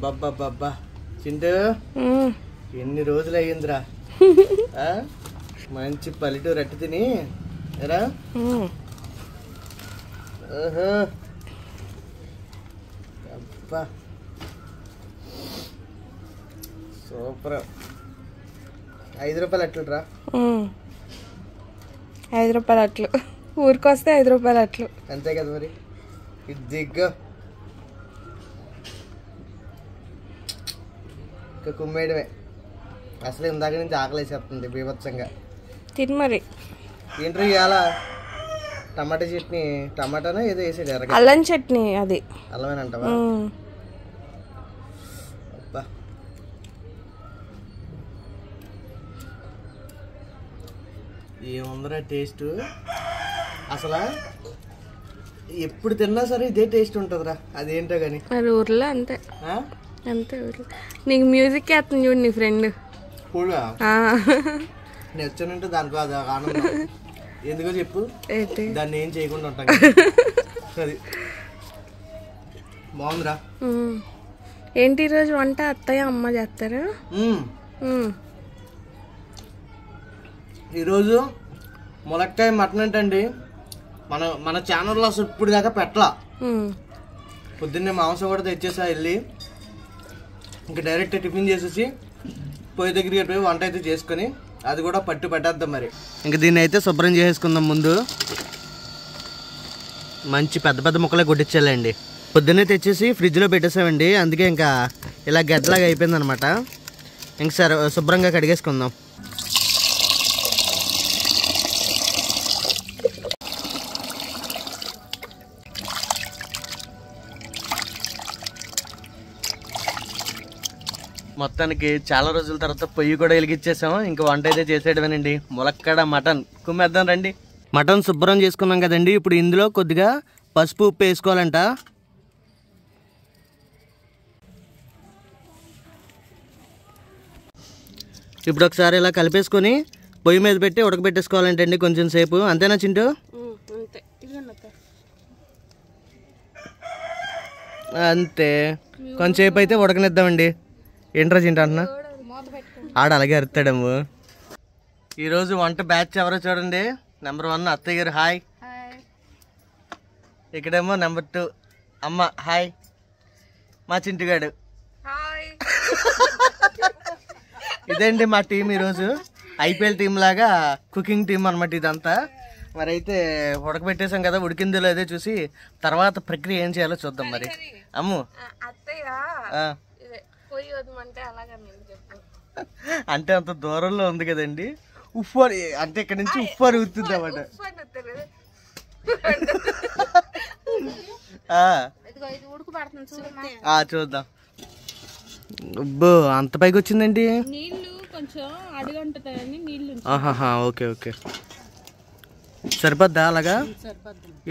అబ్బబ్బబ్బబ్బా చింటూ ఎన్ని రోజులు అయ్యిందిరా మంచి పల్లెటూరు రట్టి తిని ఎరా. ఓహో అబ్బా సూపర్. 5 రూపాయలు అట్లు రా. 5 రూపాయలు అట్లు ఊరికొస్తే 5 రూపాయలు అట్లు అంతే కదా మరి. ఇది దిగ్గు ఇంకా కుమ్మేయడమే. అసలు ఇందాక నుంచి ఆకలేసేస్తుంది బీభత్సంగా. తిని మరి. ఏంట్రీ ఇవాళ టమాటా చట్నీ, టమాటానా ఏదో వేసాడు ఎర్రగా. అల్లం చట్నీ. అది అల్లమేనంటావా? అబ్బా ఏముందరా టేస్ట్. అసలు ఎప్పుడు తిన్నా సరే ఇదే టేస్ట్ ఉంటుందిరా. అదేంటో కానీ మరి ఊర్లో అంతే అంతే. ఊర్లో నీకు మ్యూజిక్ వేస్తుంది చూడు నీ ఫ్రెండ్. నేను వచ్చానంటే దానికి అది ఆనందం. ఎందుకో చెప్పు. దాన్ని ఏం చేయకుండా ఉంటాం. అది బాగుందిరా. ఏంటి ఈరోజు వంట అత్తయ్య అమ్మ చేస్తారా? ఈరోజు ములక్కాయ మటన్ ఏంటండి. మన ఛానల్లో అసలు ఇప్పుడు దాకా పెట్టలా. పొద్దున్నే మాంసం కూడా తెచ్చేసా వెళ్ళి. ఇంకా డైరెక్ట్ టిఫిన్ చేసేసి పొయ్యి దగ్గరికి పోయి వంట అయితే చేసుకొని అది కూడా పట్టు పెట్టేద్దాం మరి. ఇంకా దీన్ని అయితే శుభ్రం చేసుకుందాం. ముందు మంచి పెద్ద పెద్ద ముక్కలే కొట్టించాలండి. పొద్దున్నే తెచ్చేసి ఫ్రిడ్జ్లో పెట్టేసామండి. అందుకే ఇంకా ఇలా గడ్డలాగా అయిపోయింది అనమాట. ఇంక సరే శుభ్రంగా కడిగేసుకుందాం. మొత్తానికి చాలా రోజుల తర్వాత పొయ్యి కూడా వెలిగించేసాం. ఇంకా వంట అయితే చేసేయడమేనండి. ములక్కాడ మటన్ కుమ్మేద్దాం రండి. మటన్ శుభ్రం చేసుకున్నాం కదండి. ఇప్పుడు ఇందులో కొద్దిగా పసుపు ఉప్పు వేసుకోవాలంట. ఇప్పుడు ఒకసారి ఇలా కలిపేసుకొని పొయ్యి మీద పెట్టి ఉడకబెట్టేసుకోవాలంటండి కొంచెం సేపు. అంతేనా చింటూ? అంతే. కొంచెంసేపు అయితే ఉడకనిద్దామండి. ఏంట్రా చింటూ అంటున్నా? ఆడ అలాగే అరుతాడమ్ము. ఈరోజు వంట బ్యాచ్ ఎవరో చూడండి. నెంబర్ 1 అత్తయ్య గారు హాయ్. ఇక్కడేమో నెంబర్ 2 అమ్మ హాయ్. మా చింటుగాడు ఇదేంటి మా టీం. ఈరోజు IPL టీం లాగా కుకింగ్ టీం అనమాట ఇదంతా. మరి అయితే ఉడకబెట్టేసాం కదా, ఉడికిందో లేదో చూసి తర్వాత ప్రక్రియ ఏం చేయాలో చూద్దాం మరి. అమ్ము అంటే అంత దూరంలో ఉంది కదండి. ఉప్పు అంటే ఇక్కడ నుంచి ఉప్పు అరుగుతుంది అన్నమాట. చూద్దాం. అబ్బో అంత పైకి వచ్చిందండి. ఓకే ఓకే సరిపోద్దా అలాగా?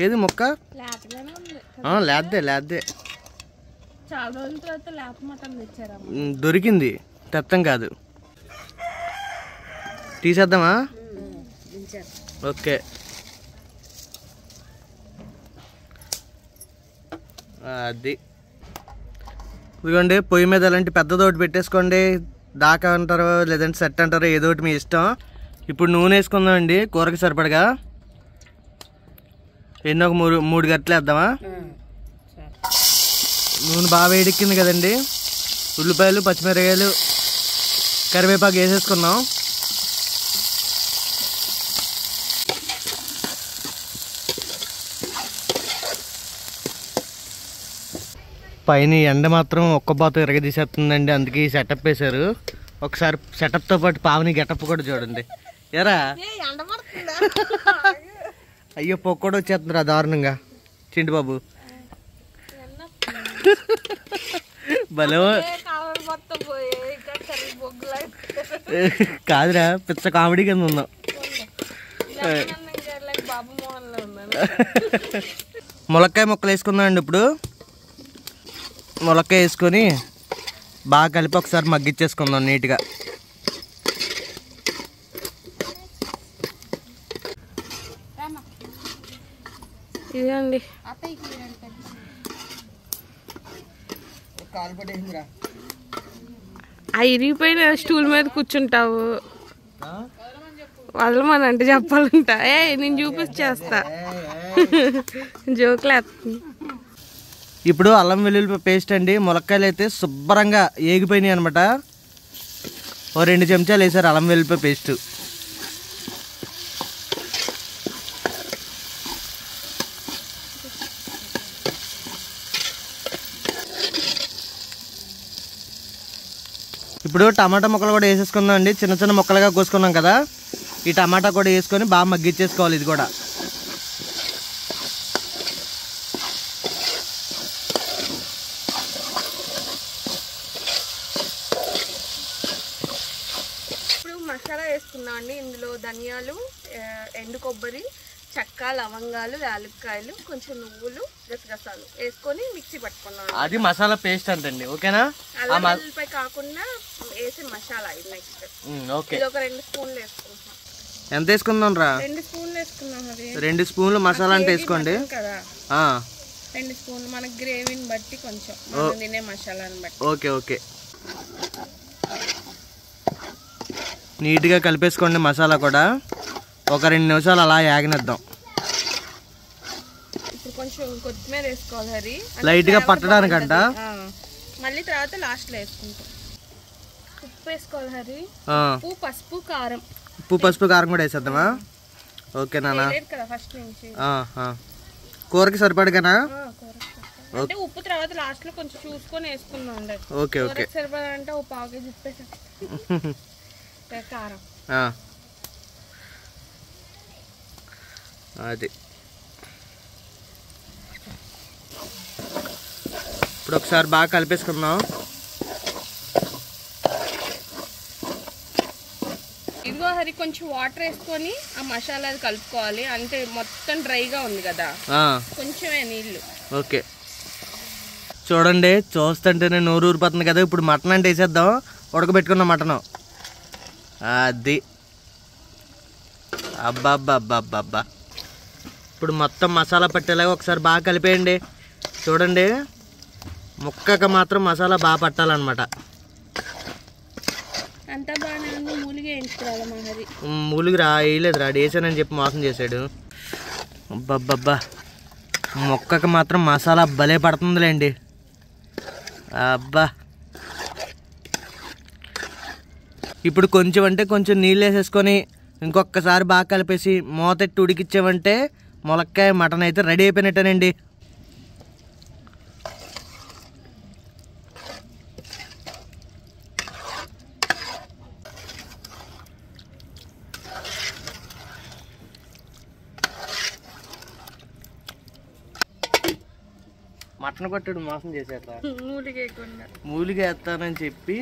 ఏది మొక్క లేద్దే దొరికింది, తెత్తం కాదు. తీసేద్దామా? ఓకే అది ఇదిగోండి. పొయ్యి మీద అలాంటి పెద్దదోటి పెట్టేసుకోండి. దాకా అంటారో లేదంటే సెట్ అంటారో ఏదో ఒకటి మీ ఇష్టం. ఇప్పుడు నూనె వేసుకుందాం అండి కూరకి సరిపడగా. ఎన్నో ఒక 3 గంటలు వేద్దామా? నూనె బాగా వేడెక్కింది కదండి. ఉల్లిపాయలు పచ్చిమిరకాయలు కరివేపాకు వేసేసుకున్నాం. పైన ఎండ మాత్రం ఒక్కబాత ఎరగదీసేస్తుందండి. అందుకే ఈ సెటప్ వేశారు. ఒకసారి సెటప్తో పాటు పావని గెటప్ కూడా చూడండి. ఎరా అయ్యో పొక్కడు వచ్చేస్తుంది రా దారుణంగా. చింటి బాబు భలే కాదురా, పిచ్చ కామెడీ కింద ఉందాం. ములక్కాయ ముక్కలు వేసుకుందాం అండి. ఇప్పుడు ములక్కాయ వేసుకొని బాగా కలిపి ఒకసారి మగ్గిచ్చేసుకుందాం నీట్గా. ఇదండి కాలు పట్టేసిందిరా. ఇరిగిపోయిన స్టూల్ మీద కూర్చుంటావు. వదలమనంటే చెప్పాలంట. నేను చూపించేస్తా. జోకులు వేస్తుంది. ఇప్పుడు అల్లం వెల్లుల్లి పేస్ట్ అండి. ములక్కాయలు అయితే శుభ్రంగా ఏగిపోయినాయి అనమాట. ఓ 2 చెంచాలు వేసారు అల్లం వెల్లుల్లి పేస్ట్. ఇప్పుడు టమాటా ముక్కలు కూడా వేసేసుకుందాం అండి. చిన్న చిన్న ముక్కలుగా కోసుకున్నాం కదా, ఈ టమాటా కూడా వేసుకొని బాగా మగ్గిచ్చేసుకోవాలి. ఇది కూడా ఇప్పుడు మసాలా వేసుకుందాం అండి. ఇందులో ధనియాలు, ఎండు కొబ్బరి, చెక్క, లవంగాలు, యాలక్కాయలు, కొంచెం నువ్వులు, గసగసాలు వేసుకొని మిక్సీ పట్టుకున్నాం. అది మసాలా పేస్ట్ అంటండి. ఓకేనా? అల్లంపై కాకుండా వేసే మసాలా ఇది. నెక్స్ట్ ఓకే, ఒక 2 స్పూన్లు వేసుకుంటాం. ఎంత వేసుకుందాం రా? 2 స్పూన్లు వేసుకున్నాం. అది 2 స్పూన్లు మసాలా అంటే వేసుకోండి కదా. 2 స్పూన్లు మన గ్రేవీని బట్టి, కొంచెం మనం తినే మసాలాని బట్టి. ఓకే ఓకే, నీట్గా కలిపేసుకోండి. మసాలా కూడా ఒక 2 నిమిషాలు అలా యాగనిద్దాం. ఇప్పుడు కొంచెం కొత్తిమీర వేసుకోవాలి హరి, లైట్గా పట్టడానికంట. మళ్ళీ తర్వాత లాస్ట్లో వేసుకుంటాం. ఉప్పు వేసుకోవాలి హరి. ఉప్పు, పసుపు, కారం. ఉప్పు, పసుపు, కారం కూడా వేసేద్దామా? ఓకే నాన్న. కదా ఫస్ట్ నుంచి కూరకి సరిపడగానా? అంటే ఉప్పు తర్వాత లాస్ట్ లో కొంచెం చూసుకొని వేసుకుందాం. ఓకే ఓకే, సరిపడంటే ఒక 1/2 కేజీ ఉప్పు వేసాం. కారం అది. ఇప్పుడు ఒకసారి బాగా కలిపేసుకుందాం. ఇదిగో హరి, కొంచెం వాటర్ వేసుకొని ఆ మసాలా కలుపుకోవాలి. అంటే మొత్తం డ్రైగా ఉంది కదా, కొంచెమే నీళ్లు. ఓకే, చూడండి చూస్తుంటేనే నోరు ఊరిపోతుంది కదా. ఇప్పుడు మటన్ అంటే వేసేద్దాం. ఉడకబెట్టుకున్న మటను అది. అబ్బా అబ్బా అబ్బా అబ్బా అబ్బా. ఇప్పుడు మొత్తం మసాలా పట్టేలాగా ఒకసారి బాగా కలిపేయండి. చూడండి, ముక్కకు మాత్రం మసాలా బాగా పట్టాలన్నమాట. అంతా బాగానే ఉంది. మూలిగా వేయించుకోవాలి మా హరి. మూలిగి వేయలేదు రా, వేసానని చెప్పి మోసం చేశాడు. అబ్బబ్బబ్బా, ముక్కకు మాత్రం మసాలా భలే పడుతుందిలేండి. అబ్బా, ఇప్పుడు కొంచెం అంటే కొంచెం నీళ్ళు వేసేసుకొని ఇంకొకసారి బాగా కలిపేసి మూతెట్టి ఉడికిచ్చామంటే ములక్కాయ మటన్ అయితే రెడీ అయిపోయినట్టేనండి. మటన్ కొట్టుడు మోసం చేసేట. మూలిగా వేస్తానని చెప్పి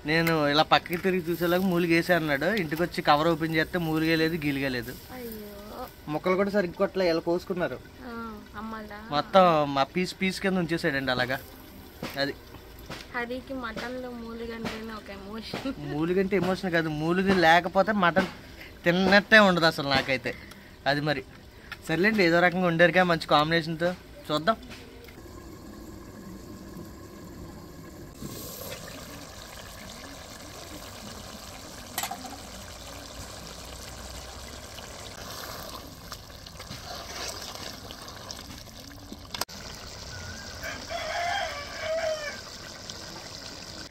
నేను ఇలా పక్కకి తిరిగి చూసేలాగా మూలిగా వేసా అన్నాడు. ఇంటికి వచ్చి కవర్ ఓపెన్ చేస్తే మూలిగా లేదు, గీలిగా లేదు. ముక్కలు కూడా సరిగ్గా కొట్టలే, ఇలా కోసుకున్నారు మొత్తం. మా పీస్ పీస్ కింద ఉంచేసాడండి అలాగా. అది హరికి మటన్లో మూలిగంటేనే ఒక ఎమోషన్. మూలిగంటే ఎమోషన్ కాదు, మూలిగి లేకపోతే మటన్ తిన్నట్టే ఉండదు అసలు నాకైతే. అది మరి సర్లేండి, ఏదో రకంగా ఉండేరుగా మంచి కాంబినేషన్తో. చూద్దాం.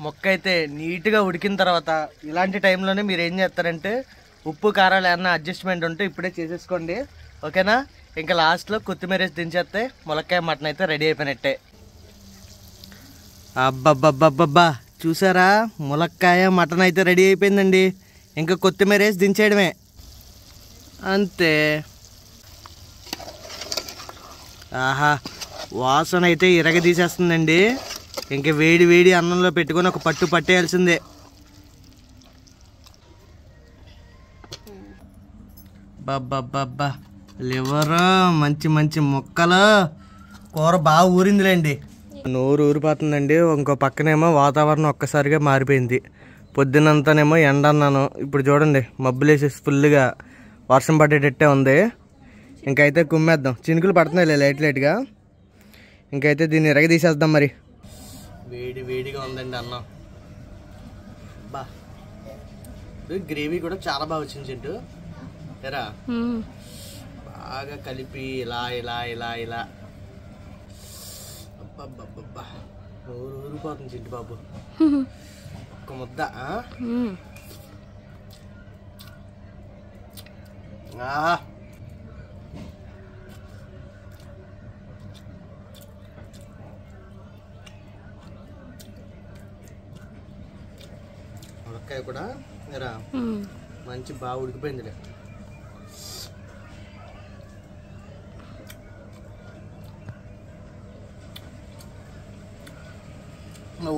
మొక్క అయితే నీట్గా ఉడికిన తర్వాత ఇలాంటి టైంలోనే మీరు ఏం చేస్తారంటే ఉప్పు కారాలు ఏమన్నా అడ్జస్ట్మెంట్ ఉంటే ఇప్పుడే చేసేసుకోండి. ఓకేనా? ఇంకా లాస్ట్లో కొత్తిమీర వేసి దించేస్తే ములక్కాయ మటన్ అయితే రెడీ అయిపోయినట్టే. అబ్బబ్బబ్బబ్బబ్బా, చూసారా? ములక్కాయ మటన్ అయితే రెడీ అయిపోయిందండి. ఇంకా కొత్తిమీర వేసి దించేయడమే, అంతే. ఆహా, వాసన అయితే ఇరగదీసేస్తుందండి. ఇంక వేడి వేడి అన్నంలో పెట్టుకొని ఒక పట్టు పట్టేయాల్సిందే. బాబ్బా, లివరు, మంచి మంచి ముక్కలు, కూర బాగా ఊరిందిలేండి. నోరు ఊరిపోతుందండి. ఇంకో పక్కనేమో వాతావరణం ఒక్కసారిగా మారిపోయింది. పొద్దునంతానేమో ఎండ అన్నాను, ఇప్పుడు చూడండి మబ్బులేసేసి ఫుల్గా వర్షం పడేటట్టే ఉంది. ఇంకైతే కుమ్మేద్దాం. చినుకులు పడుతున్నాయి లైట్ లైట్గా. ఇంకైతే దీన్ని ఎరగదీసేద్దాం మరి. వేడి వేడిగా ఉందండి అన్నం. బా గ్రేవీ కూడా చాలా బాగా వచ్చింది చింటూ. ఎరా బాగా కలిపి ఇలా ఇలా ఇలా ఇలా అబ్బబ్బబ్బా ఊరు ఊరిపోతుంది చింటు బాబు. ఒక్క ముద్ద. ములక్కాయ కూడా ఎరా మంచి బాగా ఉడికిపోయిందిలే.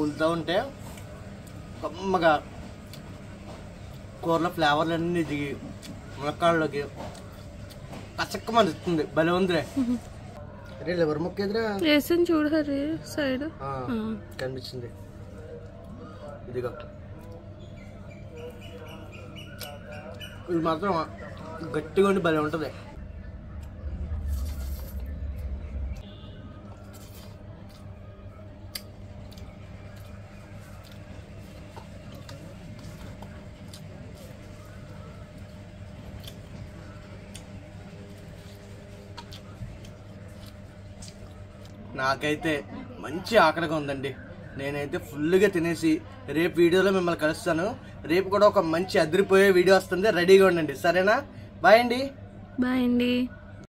ఉల్తా ఉంటే కమ్మగా కూరలో ఫ్లేవర్లు అన్నీ దిగి ములక్కాడలోకి కచ్చక్కమని ఇస్తుంది. భలే ఉందిరే. అరే లివర్ ముక్క ఎదురా వేసాను చూడు హరి సైడ్ కనిపించింది. ఇదిగో ఇది మాత్రం గట్టిగా ఉండి భలే ఉంటుంది. నాకైతే మంచి ఆకలిగా ఉందండి. నేనైతే ఫుల్గా తినేసి రేపు వీడియోలో మిమ్మల్ని కలుస్తాను. రేపు కూడా ఒక మంచి అదిరిపోయే వీడియో వస్తుంది, రెడీగా ఉండండి. సరేనా? బాయ్ అండి. బాయ్ అండి.